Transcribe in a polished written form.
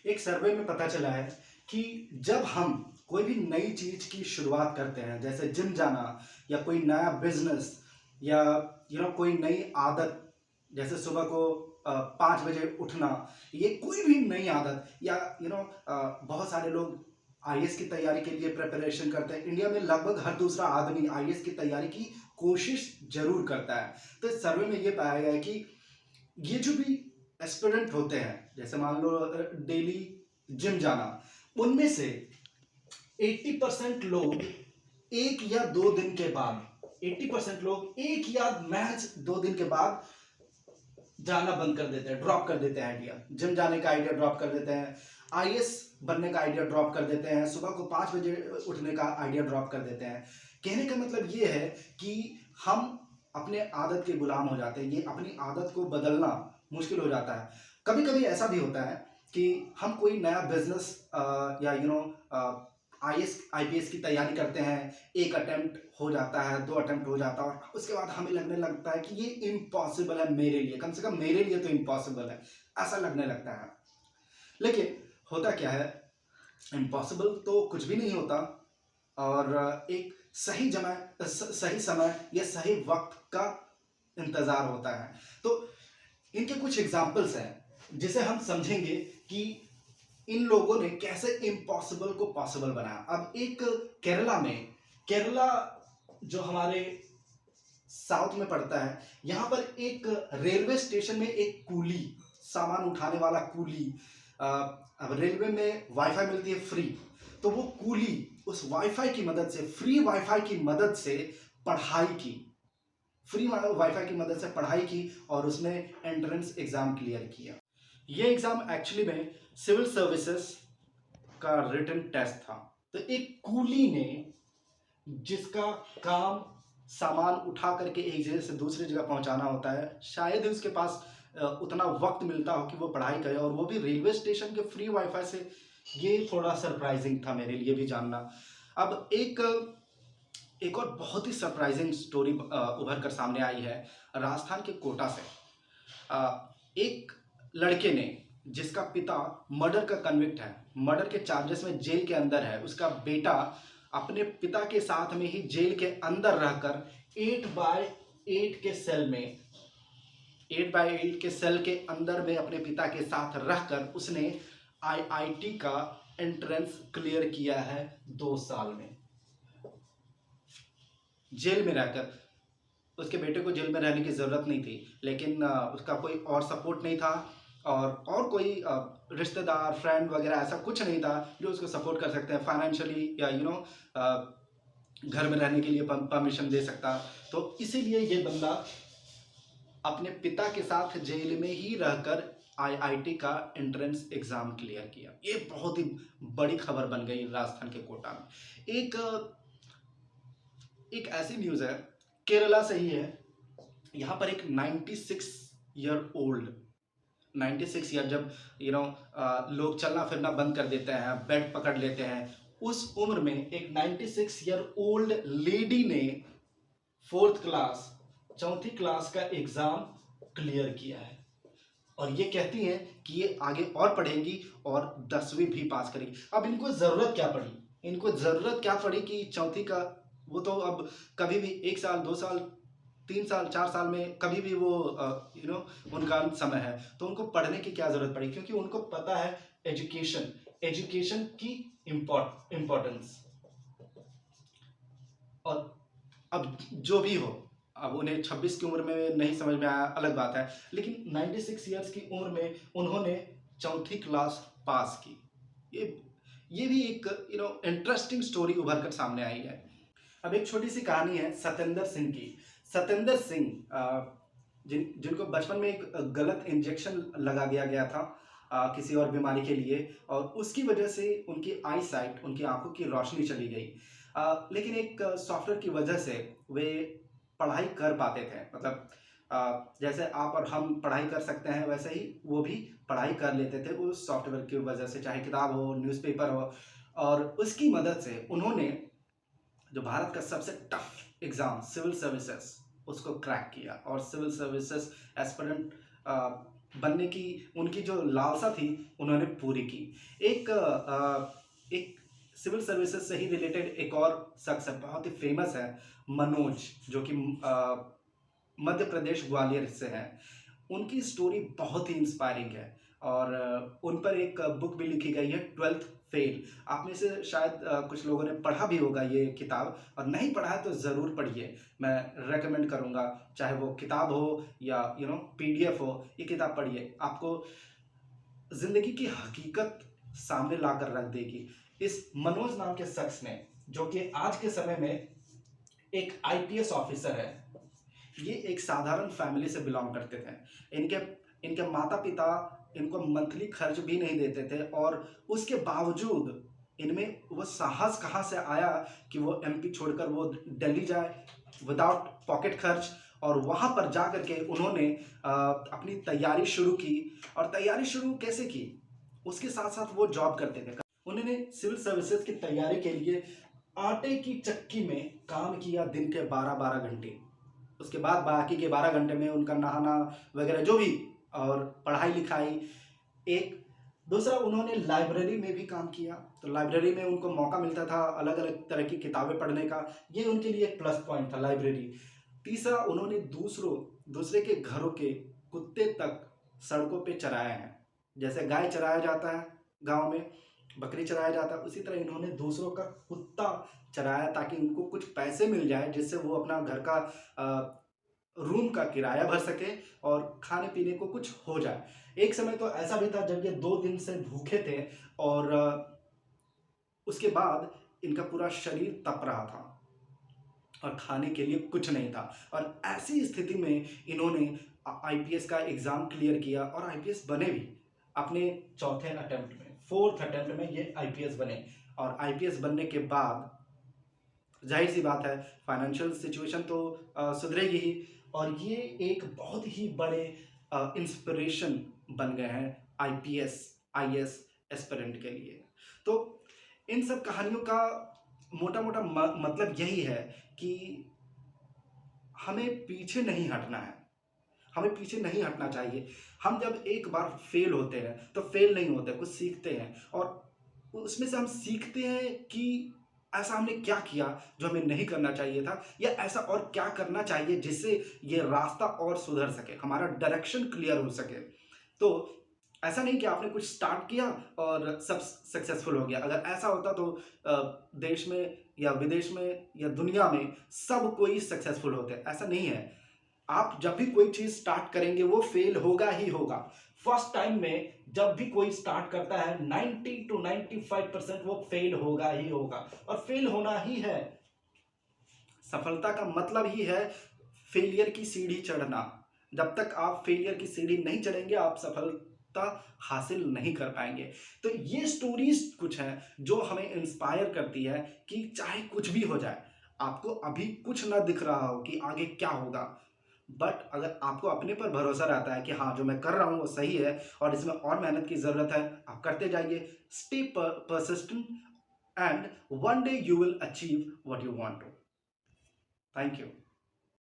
एक सर्वे में पता चला है कि जब हम कोई भी नई चीज की शुरुआत करते हैं, जैसे जिम जाना या कोई नया बिजनेस या कोई नई आदत, जैसे सुबह को 5 बजे उठना, ये कोई भी नई आदत या बहुत सारे लोग आईएएस की तैयारी के लिए प्रिपरेशन करते हैं। इंडिया में लगभग हर दूसरा आदमी आईएएस की तैयारी की कोशिश जरूर करता है। तो इस सर्वे में ये पाया गया है कि ये जो भी एस्पिरेंट होते हैं, जैसे मान लो डेली जिम जाना, उनमें से 80% लोग एक या दो दिन के बाद 80% लोग एक या महज 2 दिन के बाद जाना बंद कर देते हैं, ड्रॉप कर देते हैं आइडिया। जिम जाने का आइडिया ड्रॉप कर देते हैं, आईएएस बनने का आइडिया ड्रॉप कर देते हैं, सुबह को 5 बजे उठने का आइडिया ड्रॉप कर देते हैं। कहने का मतलब ये है कि हम अपने आदत के गुलाम हो जाते हैं। ये अपनी आदत को बदलना मुश्किल हो जाता है। कभी कभी ऐसा भी होता है कि हम कोई नया बिजनेस या आईएएस आईपीएस की तैयारी करते हैं, एक अटेम्प्ट हो जाता है, 2 अटेम्प्ट हो जाता है और उसके बाद हमें लगने लगता है कि ये इम्पॉसिबल है मेरे लिए, कम से कम मेरे लिए तो इम्पॉसिबल है, ऐसा लगने लगता है। लेकिन होता क्या है, इम्पॉसिबल तो कुछ भी नहीं होता और एक सही समय या सही वक्त का इंतजार होता है। तो इनके कुछ एग्जाम्पल्स हैं जिसे हम समझेंगे कि इन लोगों ने कैसे इम्पॉसिबल को पॉसिबल बनाया। अब एक केरला जो हमारे साउथ में पड़ता है, यहाँ पर एक रेलवे स्टेशन में एक कूली, सामान उठाने वाला कूली, अब रेलवे में वाईफाई मिलती है फ्री, तो वो कूली उस वाईफाई की मदद से, फ्री वाईफाई की मदद से पढ़ाई की, फ्री वाईफाई की मदद से पढ़ाई की और उसने एंट्रेंस एग्जाम क्लियर किया। ये एग्जाम एक्चुअली में सिविल सर्विसेज का रिटन टेस्ट था। तो एक कूली ने, जिसका काम सामान उठा करके एक जगह से दूसरी जगह पहुंचाना होता है, शायद ही उसके पास उतना वक्त मिलता हो कि वो पढ़ाई करे, और वो भी रेलवे स्टेशन के फ्री वाईफाई से। ये थोड़ा सरप्राइजिंग था मेरे लिए भी जानना। अब एक और बहुत ही सरप्राइजिंग स्टोरी उभर कर सामने आई है राजस्थान के कोटा से। एक लड़के ने, जिसका पिता मर्डर का कन्विक्ट है, मर्डर के चार्जेस में जेल के अंदर है, उसका बेटा अपने पिता के साथ में ही जेल के अंदर रहकर 8x8 के सेल में, 8x8 के सेल के अंदर में अपने पिता के साथ रहकर उसने आईआईटी का एंट्रेंस क्लियर किया है 2 साल में, जेल में रहकर। उसके बेटे को जेल में रहने की ज़रूरत नहीं थी, लेकिन उसका कोई और सपोर्ट नहीं था और कोई रिश्तेदार, फ्रेंड वगैरह ऐसा कुछ नहीं था जो उसको सपोर्ट कर सकते हैं फाइनेंशियली या घर में रहने के लिए परमिशन दे सकता। तो इसीलिए ये बंदा अपने पिता के साथ जेल में ही रहकर आईआईटी का एंट्रेंस एग्ज़ाम क्लियर किया। ये बहुत ही बड़ी खबर बन गई राजस्थान के कोटा में। एक ऐसी न्यूज़ है, केरला से ही है। यहाँ पर एक 96 ईयर, जब लोग चलना फिरना बंद कर देते हैं, बेड पकड़ लेते हैं, उस उम्र में एक 96 ईयर ओल्ड लेडी ने 4th क्लास का एग्जाम क्लियर किया है और ये कहती हैं कि ये आगे और पढ़ेंगी और 10वीं भी पास करेगी। अब इनको ज़रूरत क्या पड़ी कि चौथी का, वो तो अब कभी भी 1 साल, 2 साल, 3 साल, 4 साल में कभी भी वो उनका समय है, तो उनको पढ़ने की क्या ज़रूरत पड़ी, क्योंकि उनको पता है एजुकेशन की इम्पोर्टेंस। और अब जो भी हो, अब उन्हें 26 की उम्र में नहीं समझ में आया, अलग बात है, लेकिन 96 ईयर्स की उम्र में उन्होंने 4th क्लास पास की। ये भी एक इंटरेस्टिंग स्टोरी उभर कर सामने आई है। अब एक छोटी सी कहानी है सत्येंद्र सिंह की। सत्येंद्र सिंह जिनको बचपन में एक गलत इंजेक्शन लगा दिया गया था किसी और बीमारी के लिए, और उसकी वजह से उनकी आई साइट, उनकी आंखों की रोशनी चली गई। लेकिन एक सॉफ्टवेयर की वजह से वे पढ़ाई कर पाते थे। मतलब जैसे आप और हम पढ़ाई कर सकते हैं, वैसे ही वो भी पढ़ाई कर लेते थे उस सॉफ्टवेयर की वजह से, चाहे किताब हो, न्यूज़पेपर हो। और उसकी मदद से उन्होंने जो भारत का सबसे टफ एग्ज़ाम सिविल सर्विसेज, उसको क्रैक किया और सिविल सर्विसेज एस्पिरेंट बनने की उनकी जो लालसा थी उन्होंने पूरी की। एक सिविल सर्विसेज से ही रिलेटेड एक और शख्स है, बहुत ही फेमस है, मनोज, जो कि मध्य प्रदेश ग्वालियर से हैं। उनकी स्टोरी बहुत ही इंस्पायरिंग है और उन पर एक बुक भी लिखी गई है, ट्वेल्थ फेल। आप में से शायद कुछ लोगों ने पढ़ा भी होगा ये किताब, और नहीं पढ़ा है तो ज़रूर पढ़िए। मैं रेकमेंड करूँगा, चाहे वो किताब हो या पीडीएफ हो, ये किताब पढ़िए, आपको ज़िंदगी की हकीकत सामने ला कर रख देगी। इस मनोज नाम के शख्स ने, जो कि आज के समय में एक आईपीएस ऑफिसर है, ये एक साधारण फैमिली से बिलोंग करते थे। इनके इनके माता पिता इनको मंथली खर्च भी नहीं देते थे, और उसके बावजूद इनमें वो साहस कहाँ से आया कि वो एमपी छोड़कर वो दिल्ली जाए विदाउट पॉकेट खर्च, और वहाँ पर जा कर के उन्होंने अपनी तैयारी शुरू की। और तैयारी शुरू कैसे की, उसके साथ साथ वो जॉब करते थे। उन्होंने सिविल सर्विसेज की तैयारी के लिए आटे की चक्की में काम किया दिन के 12-12 घंटे। उसके बाद बाकी के 12 घंटे में उनका नहाना वगैरह जो भी, और पढ़ाई लिखाई। एक दूसरा, उन्होंने लाइब्रेरी में भी काम किया, तो लाइब्रेरी में उनको मौका मिलता था अलग अलग तरह की किताबें पढ़ने का, ये उनके लिए एक प्लस पॉइंट था, लाइब्रेरी। तीसरा, उन्होंने दूसरे के घरों के कुत्ते तक सड़कों पे चराए हैं। जैसे गाय चराया जाता है गांव में, बकरी चराया जाता है, उसी तरह इन्होंने दूसरों का कुत्ता चराया ताकि उनको कुछ पैसे मिल जाए, जिससे वो अपना घर का रूम का किराया भर सके और खाने पीने को कुछ हो जाए। एक समय तो ऐसा भी था जब ये 2 दिन से भूखे थे, और उसके बाद इनका पूरा शरीर तप रहा था और खाने के लिए कुछ नहीं था। और ऐसी स्थिति में इन्होंने आईपीएस का एग्ज़ाम क्लियर किया और आईपीएस बने भी। अपने चौथे अटेम्प्ट में, फोर्थ अटेम्प्ट में ये आईपीएस बने। और आईपीएस बनने के बाद जाहिर सी बात है, फाइनेंशियल सिचुएशन तो सुधरेगी ही, और ये एक बहुत ही बड़े इंस्पिरेशन बन गए हैं आईपीएस आईएएस एस्पिरेंट के लिए। तो इन सब कहानियों का मोटा मोटा मतलब यही है कि हमें पीछे नहीं हटना है, हमें पीछे नहीं हटना चाहिए। हम जब एक बार फेल होते हैं तो फेल नहीं होते, कुछ सीखते हैं, और उसमें से हम सीखते हैं कि ऐसा हमने क्या किया जो हमें नहीं करना चाहिए था, या ऐसा और क्या करना चाहिए जिससे ये रास्ता और सुधर सके, हमारा डायरेक्शन क्लियर हो सके। तो ऐसा नहीं कि आपने कुछ स्टार्ट किया और सब सक्सेसफुल हो गया। अगर ऐसा होता तो देश में या विदेश में या दुनिया में सब कोई सक्सेसफुल होते, ऐसा नहीं है। आप जब भी कोई चीज स्टार्ट करेंगे वो फेल होगा ही होगा। फर्स्ट टाइम में जब भी कोई स्टार्ट करता है 90 to 95% वो फेल होगा ही होगा, और फेल होना ही है। सफलता का मतलब ही है फेलियर की सीढ़ी चढ़ना। जब तक आप फेलियर की सीढ़ी नहीं चढ़ेंगे आप सफलता हासिल नहीं कर पाएंगे। तो ये स्टोरीज कुछ हैं जो हमें इंस्पायर करती है कि चाहे कुछ भी हो जाए, आपको अभी कुछ ना दिख रहा हो कि आगे क्या होगा, बट अगर आपको अपने पर भरोसा रहता है कि हाँ जो मैं कर रहा हूँ वो सही है और इसमें और मेहनत की ज़रूरत है, आप करते जाइए। Stay persistent and one day you will achieve what you want to. Thank you.